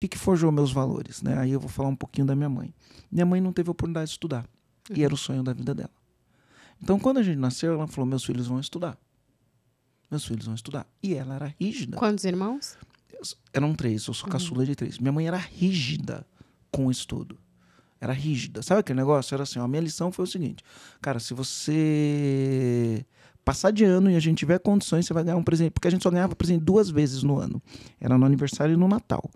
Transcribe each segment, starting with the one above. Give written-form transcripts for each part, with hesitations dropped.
que forjou meus valores, né? Aí eu vou falar um pouquinho da minha mãe. Minha mãe não teve a oportunidade de estudar. E era o sonho da vida dela. Então, quando a gente nasceu, ela falou, meus filhos vão estudar. Meus filhos vão estudar. E ela era rígida. Quantos irmãos? Eram 3, eu sou caçula de 3. Minha mãe era rígida com o estudo. Era rígida. Sabe aquele negócio? Era assim, ó, a minha lição foi o seguinte. Cara, se você passar de ano e a gente tiver condições, você vai ganhar um presente. Porque a gente só ganhava presente 2 vezes no ano. Era no aniversário e no Natal.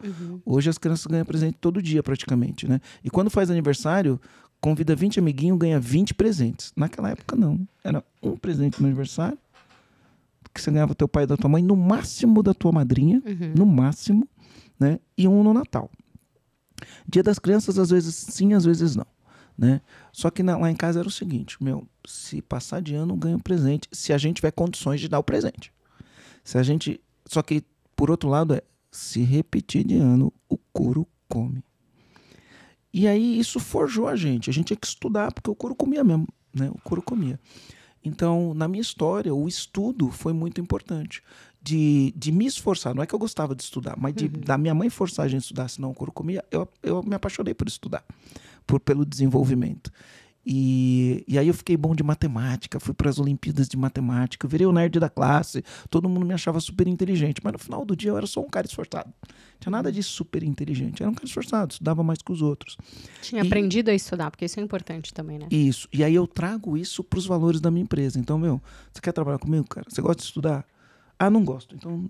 Hoje as crianças ganham presente todo dia, praticamente, né? E quando faz aniversário, convida 20 amiguinhos, ganha 20 presentes. Naquela época, não. Era um presente no aniversário, que você ganhava do teu pai e da tua mãe, no máximo da tua madrinha, no máximo, né? E um no Natal. Dia das crianças, às vezes sim, às vezes não, né? Só que lá em casa era o seguinte, se passar de ano, ganha um presente, se a gente tiver condições de dar o presente. Só que, por outro lado, se repetir de ano, o couro come. E aí isso forjou a gente tinha que estudar, porque o couro comia mesmo, né? O couro comia. Então, na minha história, o estudo foi muito importante. De me esforçar, não é que eu gostava de estudar, mas da minha mãe forçar a gente a estudar, senão o couro comia, eu me apaixonei por estudar, pelo desenvolvimento. E aí eu fiquei bom de matemática, fui para as Olimpíadas de Matemática, eu virei o nerd da classe, todo mundo me achava super inteligente, mas no final do dia eu era só um cara esforçado. Não tinha nada de super inteligente, era um cara esforçado, estudava mais que os outros. Tinha aprendido a estudar, porque isso é importante também, né? Isso, e aí eu trago isso para os valores da minha empresa. Então, você quer trabalhar comigo, cara? Você gosta de estudar? Ah, não gosto. Então,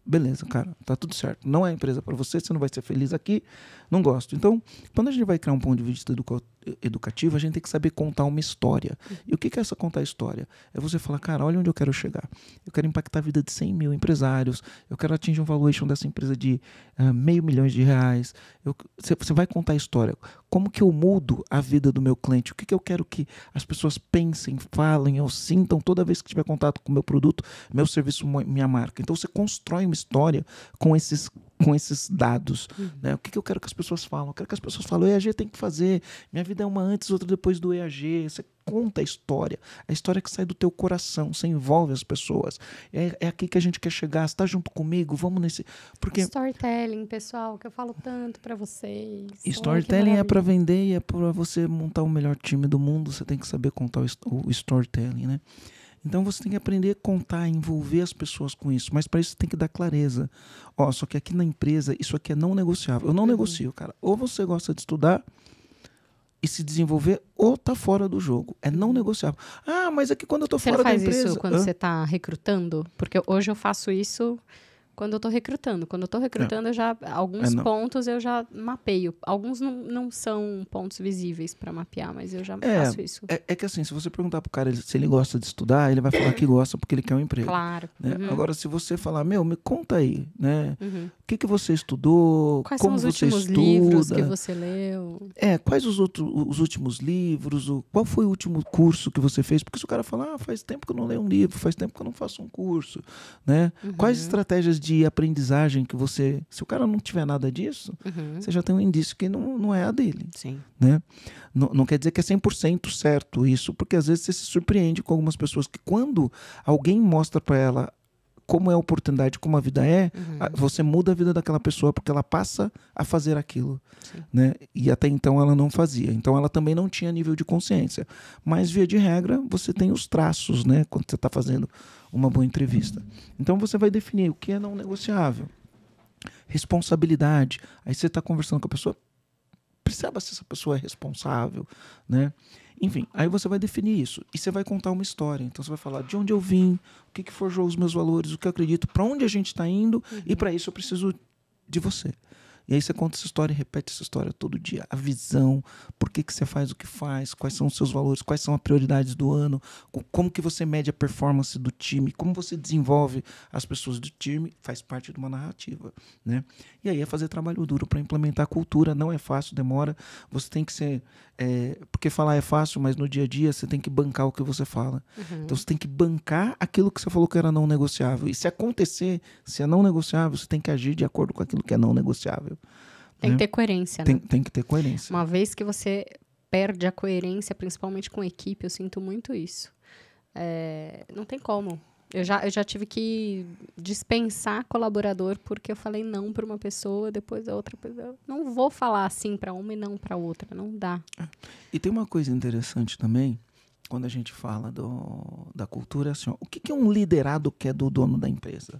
beleza, cara, tá tudo certo. Não é a empresa para você, você não vai ser feliz aqui, não gosto. Então, quando a gente vai criar um ponto de vista educativo, a gente tem que saber contar uma história. E o que é essa contar história? É você falar, cara, olha onde eu quero chegar. Eu quero impactar a vida de 100 mil empresários, eu quero atingir um valuation dessa empresa de R$500 mil. Você vai contar a história. Como que eu mudo a vida do meu cliente? O que eu quero que as pessoas pensem, falem ou sintam toda vez que tiver contato com o meu produto, meu serviço, minha marca. Então, você constrói uma história com esses dados. Né? O que eu quero que as pessoas falam? Eu quero que as pessoas falem, o EAG tem que fazer, minha vida é uma antes, outra depois do EAG. Você conta a história que sai do teu coração, você envolve as pessoas. É aqui que a gente quer chegar, você está junto comigo, vamos nesse... Porque storytelling, pessoal, que eu falo tanto para vocês. Storytelling é para vender e é para você montar o melhor time do mundo, você tem que saber contar o storytelling, né? Então você tem que aprender a contar, envolver as pessoas com isso. Mas para isso você tem que dar clareza. Só que aqui na empresa, isso aqui é não negociável. Eu não negocio, cara. Ou você gosta de estudar e se desenvolver, ou tá fora do jogo. É não negociável. Ah, mas é que quando eu tô fora da empresa... Você não faz isso quando você tá recrutando? Porque hoje eu faço isso... Quando eu tô recrutando. Quando eu tô recrutando, alguns pontos eu já mapeio. Alguns não são pontos visíveis para mapear, mas eu já faço isso. É que assim, se você perguntar pro cara se ele gosta de estudar, ele vai falar que gosta porque ele quer um emprego. Claro. Né? Agora, se você falar, me conta aí, né? O que você estudou? Quais como são os você últimos estuda? livros que você leu? Quais os últimos livros? Qual foi o último curso que você fez? Porque se o cara falar, faz tempo que eu não leio um livro, faz tempo que eu não faço um curso, né? Quais estratégias de aprendizagem que você... Se o cara não tiver nada disso, você já tem um indício que não é a dele. Sim. Né? Não quer dizer que é 100% certo isso, porque às vezes você se surpreende com algumas pessoas que quando alguém mostra para ela como é a oportunidade, como a vida é, você muda a vida daquela pessoa porque ela passa a fazer aquilo. Né? E até então ela não fazia. Então ela também não tinha nível de consciência. Mas, via de regra, você tem os traços, né? Quando você está fazendo uma boa entrevista. Então você vai definir o que é não negociável. Responsabilidade. Aí você está conversando com a pessoa, perceba se essa pessoa é responsável, né? Enfim, aí você vai definir isso e você vai contar uma história. Então você vai falar de onde eu vim, o que forjou os meus valores, o que eu acredito, para onde a gente está indo e para isso eu preciso de você. E aí você conta essa história e repete essa história todo dia. A visão, por que você faz o que faz, quais são os seus valores, quais são as prioridades do ano, como que você mede a performance do time, como você desenvolve as pessoas do time, faz parte de uma narrativa. Né? E aí é fazer trabalho duro para implementar a cultura. Não é fácil, demora. Você tem que ser... porque falar é fácil, mas no dia a dia você tem que bancar o que você fala. Então você tem que bancar aquilo que você falou que era não negociável. E se acontecer, se é não negociável, você tem que agir de acordo com aquilo que é não negociável. Tem que ter coerência, né? Tem que ter coerência. Uma vez que você perde a coerência, principalmente com equipe, eu sinto muito isso. Não tem como. Eu já tive que dispensar colaborador porque eu falei não para uma pessoa, depois a outra pessoa. Eu não vou falar assim para uma e não para outra, não dá. E tem uma coisa interessante também, quando a gente fala da cultura, assim, ó, o que é um liderado que é do dono da empresa?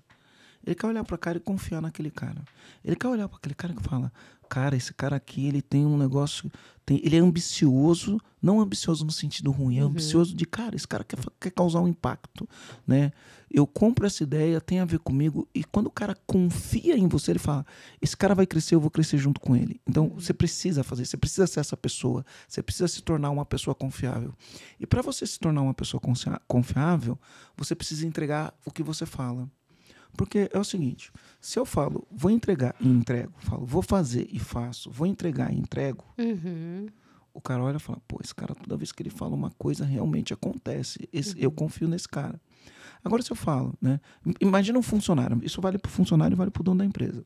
Ele quer olhar para o cara e confiar naquele cara. Ele quer olhar para aquele cara que fala, cara, esse cara aqui, ele tem um negócio, ele é ambicioso, não ambicioso no sentido ruim, é ambicioso de, cara, esse cara quer causar um impacto, né? Eu compro essa ideia, tem a ver comigo, e quando o cara confia em você, ele fala, esse cara vai crescer, eu vou crescer junto com ele. Então, você precisa fazer, você precisa ser essa pessoa, você precisa se tornar uma pessoa confiável. E para você se tornar uma pessoa confiável, você precisa entregar o que você fala. Porque é o seguinte, se eu falo, vou entregar e entrego, falo, vou fazer e faço, vou entregar e entrego, o cara olha e fala, pô, esse cara, toda vez que ele fala uma coisa, realmente acontece. Eu confio nesse cara. Agora, se eu falo, né? Imagina um funcionário, isso vale para o funcionário e vale para o dono da empresa.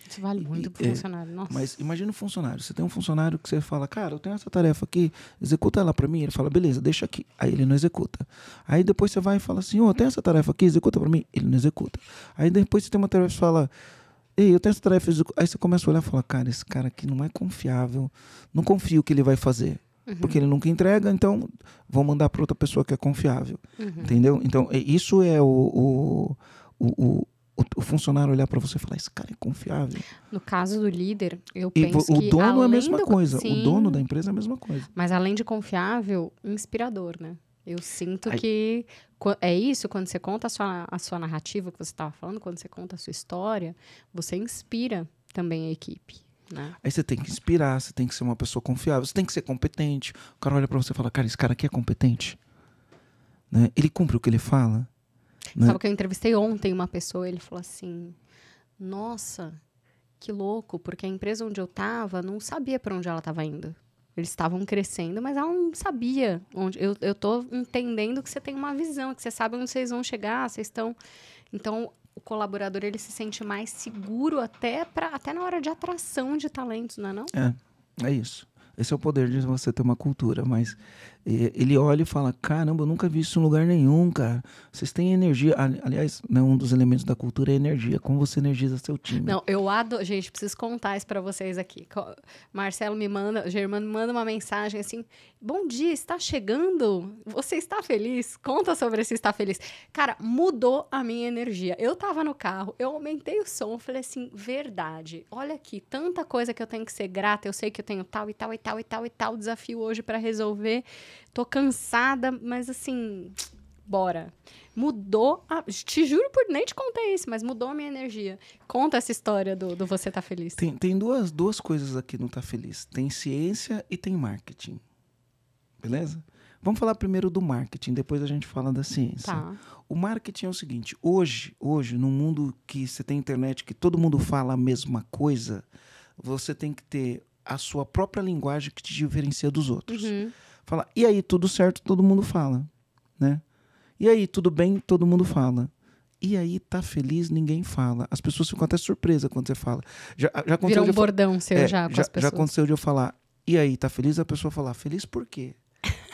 Isso vale muito para o funcionário, nossa. Mas imagina um funcionário, você tem um funcionário que você fala, cara, eu tenho essa tarefa aqui, executa ela para mim. Ele fala, beleza, deixa aqui. Aí ele não executa. Aí depois você vai e fala assim, eu tenho essa tarefa aqui, executa para mim. Ele não executa. Aí depois você tem uma tarefa e fala, ei, eu tenho essa tarefa, aí você começa a olhar e fala, cara, esse cara aqui não é confiável, não confio que ele vai fazer. Porque ele nunca entrega, então vou mandar para outra pessoa que é confiável. Entendeu? Então, isso é o funcionário olhar para você e falar, esse cara é confiável. No caso do líder, eu penso que... O dono é a mesma coisa. Sim, o dono da empresa é a mesma coisa. Mas além de confiável, inspirador, né? Eu sinto que é isso, quando você conta a sua narrativa que você estava falando, quando você conta a sua história, você inspira também a equipe. Né? Aí você tem que inspirar, você tem que ser uma pessoa confiável, você tem que ser competente. O cara olha pra você e fala, cara, esse cara aqui é competente. Né? Ele cumpre o que ele fala. Né? Sabe que eu entrevistei ontem uma pessoa, ele falou assim, nossa, que louco, porque a empresa onde eu estava não sabia para onde ela estava indo. Eles estavam crescendo, mas ela não sabia onde. Eu tô entendendo que você tem uma visão, que você sabe onde vocês vão chegar, vocês estão... Então, o colaborador, ele se sente mais seguro até na hora de atração de talentos, não é não? É isso. Esse é o poder de você ter uma cultura, mas ele olha e fala, caramba, eu nunca vi isso em lugar nenhum, cara. Vocês têm energia. Aliás, né, um dos elementos da cultura é a energia, como você energiza seu time. Não, eu adoro... Gente, preciso contar isso pra vocês aqui. Marcelo Germano me manda uma mensagem assim, bom dia, está chegando? Você está feliz? Conta sobre se está feliz. Cara, mudou a minha energia. Eu tava no carro, eu aumentei o som, falei assim, verdade, olha aqui, tanta coisa que eu tenho que ser grata, eu sei que eu tenho tal e tal e tal e tal e tal desafio hoje pra resolver. Tô cansada, mas assim, bora. Mudou, te juro nem te contei isso, mas mudou a minha energia. Conta essa história do Você Tá Feliz. Tem duas coisas aqui no Tá Feliz. Tem ciência e tem marketing. Beleza? Vamos falar primeiro do marketing, depois a gente fala da ciência. Tá. O marketing é o seguinte, hoje, num mundo que você tem internet, que todo mundo fala a mesma coisa, você tem que ter a sua própria linguagem que te diferencia dos outros. Fala, e aí, tudo certo, todo mundo fala, né? E aí, tudo bem, todo mundo fala. E aí, tá feliz, ninguém fala. As pessoas ficam até surpresas quando você fala. Já aconteceu Virou um bordão seu já com as pessoas. Já aconteceu de eu falar, e aí, tá feliz? A pessoa falar, feliz por quê?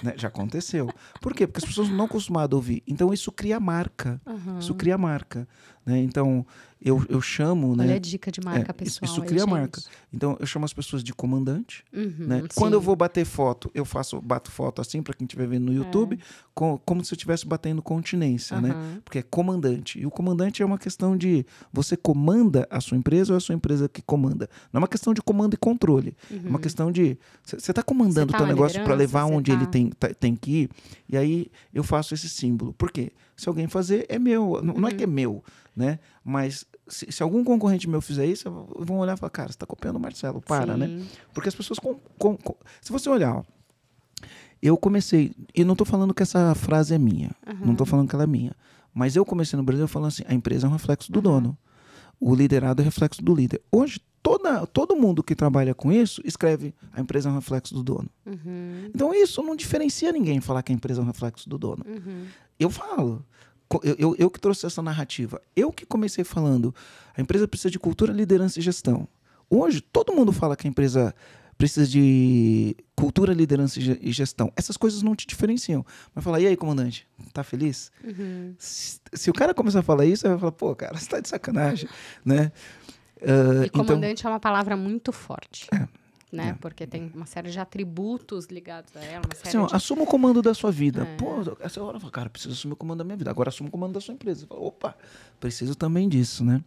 Né? Já aconteceu. Por quê? Porque as pessoas não estão acostumadas a ouvir. Então, isso cria marca. Isso cria marca. Né? Então, eu chamo... Olha, né? a dica de marca pessoal. Isso cria marca. Então, eu chamo as pessoas de comandante. Né? Quando eu vou bater foto, eu bato foto assim, para quem estiver vendo no YouTube, como se eu estivesse batendo continência. Né? Porque é comandante. E o comandante é uma questão de... Você comanda a sua empresa ou é a sua empresa que comanda? Não é uma questão de comando e controle. É uma questão de... Você está comandando o teu negócio para levar onde ele tem que ir. E aí, eu faço esse símbolo. Por quê? Se alguém fazer, é meu. Não é que é meu, né? Mas se algum concorrente meu fizer isso, vão olhar e falar, cara, você está copiando o Marcelo, né? Porque as pessoas... Se você olhar, ó, eu comecei... E não estou falando que essa frase é minha. Não estou falando que ela é minha. Mas eu comecei no Brasil falando assim, a empresa é um reflexo do dono. O liderado é reflexo do líder. Hoje, todo mundo que trabalha com isso escreve a empresa é um reflexo do dono. Então, isso não diferencia ninguém falar que a empresa é um reflexo do dono. Eu falo. Eu que trouxe essa narrativa. Eu que comecei falando, a empresa precisa de cultura, liderança e gestão. Hoje, todo mundo fala que a empresa precisa de cultura, liderança e gestão. Essas coisas não te diferenciam. Mas falar, e aí, comandante, tá feliz? Se o cara começar a falar isso, você vai falar, pô, cara, você tá de sacanagem, né? E comandante é uma palavra muito forte. Né? Porque tem uma série de atributos ligados a ela. Assuma o comando da sua vida. Pô, essa hora eu falo, cara, preciso assumir o comando da minha vida. Agora assuma o comando da sua empresa. Falo, opa, preciso também disso, né?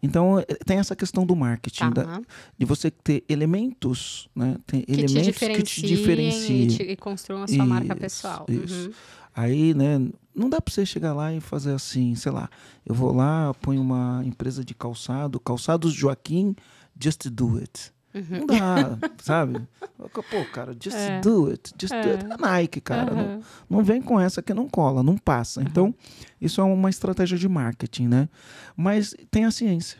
Então, tem essa questão do marketing, de você ter elementos, né? Tem elementos que te diferenciem. E construam a sua marca pessoal. Isso. Aí, né, não dá para você chegar lá e fazer assim, sei lá, eu vou lá, ponho uma empresa de calçados Joaquim, just do it. Não dá, sabe? Pô, cara, just do it. Just do it é Nike, cara. Não vem com essa que não cola, não passa. Então, isso é uma estratégia de marketing, né? Mas tem a ciência.